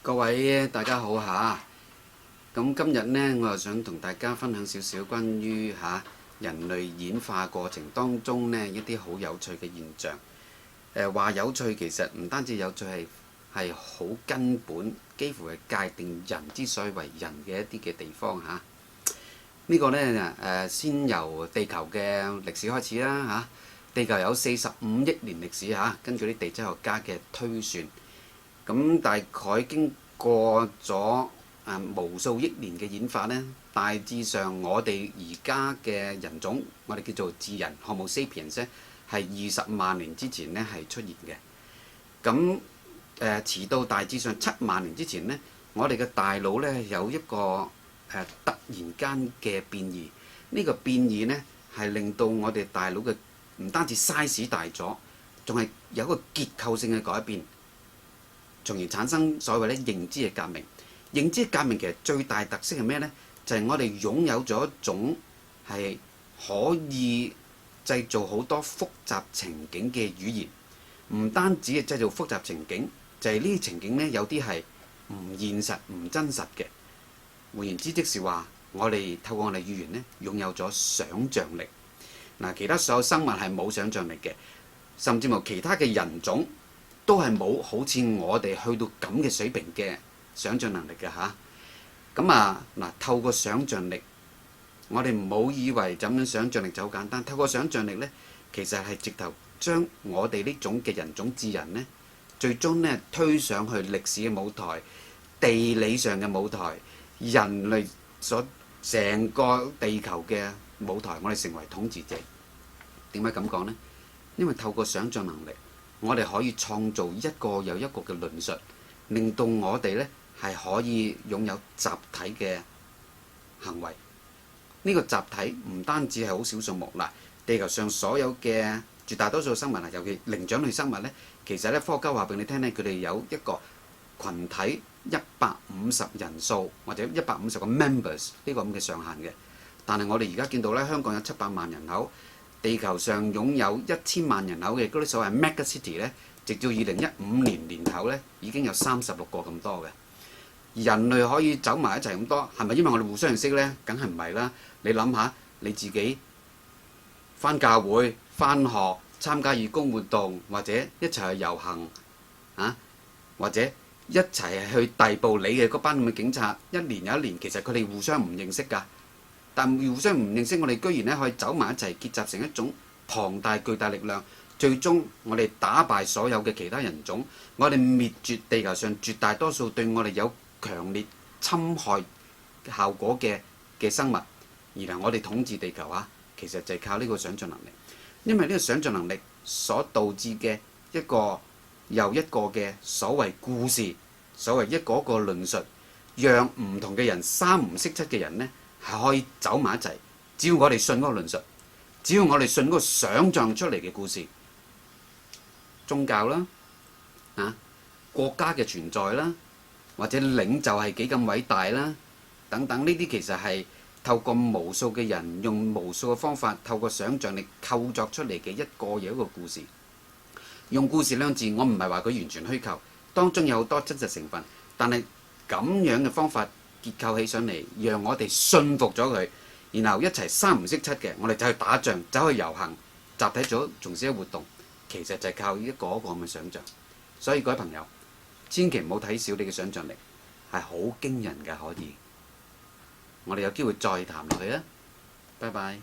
各位大家好嚇，咁今日呢，我又想同大家分享少少關於人類演化過程當中呢一啲好有趣嘅現象。話有趣其實唔單止有趣，係好根本，幾乎係界定人之所以為人嘅一啲嘅地方嚇。呢個呢，先由地球嘅歷史開始啦嚇。地球有45億年歷史嚇，根據啲地質學家嘅推算。咁大概經過咗無數億年嘅演化呢，大致上我哋而家嘅人種，我哋叫做智人 Homo sapiens 咧，係20萬年之前呢係出現嘅。咁遲到大致上7萬年之前呢，我哋嘅大腦呢有一個突然間嘅變異。呢個變異呢係令到我哋大腦嘅唔單止 size 大咗，仲係有一個結構性嘅改變。從而產生所謂咧認知嘅革命。認知革命其實最大特色係咩呢？就係我哋擁有咗一種係可以製造好多複雜情景嘅語言。唔單止係製造複雜情景，就係呢啲情景呢，有啲係唔現實、唔真實嘅。換言之，即是話我哋透過我哋語言呢，擁有咗想像力。其他所有生物係冇想像力嘅，甚至乎其他嘅人種都係冇好似我哋去到咁嘅水平嘅想像能力嘅嚇。透過想像力，我哋唔好以為咁樣想像力就好簡單。透過想像力呢，其實係直頭將我哋呢種嘅人種智人呢，最終呢推上去歷史嘅舞台、地理上嘅舞台、人類所成個地球嘅舞台，我哋成為統治者。點解咁講呢？因為透過想像能力，我哋可以創造一個又一個嘅論述，令到我哋呢係可以擁有集體嘅行為。呢個集體唔單止係好少數目啦，地球上所有嘅絕大多數生物啊，尤其靈長類生物呢，其實呢科學家話俾你聽呢，佢哋有一個群體150人數或者150個 members 呢個咁嘅上限嘅。但係我哋而家見到呢，香港有700萬人口。地球上擁有1000萬人口嘅嗰啲所謂 mega city 呢，直到2015年年頭呢，已經有36個咁多嘅。人類可以走埋一齊咁多，係咪因為我哋互相認識呢？梗係唔係啦。你諗下你自己返教會、返學、參加義工活動，或者一齊去遊行或者一齊去逮捕你嘅嗰班咁嘅警察，一年又一年，其實佢哋互相唔認識㗎。但互相唔認識，我哋居然咧可以走埋一齊，結集成一種龐大巨大力量，最終我哋打敗所有嘅其他人種，我哋滅絕地球上絕大多數對我哋有強烈侵害效果嘅生物，然後我哋統治地球其實就係靠呢個想像能力。因為呢個想像能力所導致嘅一個又一個嘅所謂故事，所謂一個一個論述，讓唔同嘅人三唔識七嘅人呢，係可以走埋一齊，只要我哋信嗰個論述，只要我哋信嗰個想像出嚟嘅故事，宗教啦，國家嘅存在啦，或者領袖係幾咁偉大啦，等等，呢啲其實係透過無數嘅人用無數嘅方法，透過想像力構作出嚟嘅一個又一個故事。用故事兩字，我唔係話佢完全虛構，當中有好多真實成分，但係咁樣嘅方法結構起上嚟，讓我哋信服咗佢，然後一齊三唔識七嘅，我哋走去打仗，走去遊行，集體做從事嘅活動，其實就係靠一個一個咁嘅想像。所以各位朋友，千祈唔好睇小你嘅想像力，係好驚人㗎，可以。我哋有機會再談落去啊！拜拜。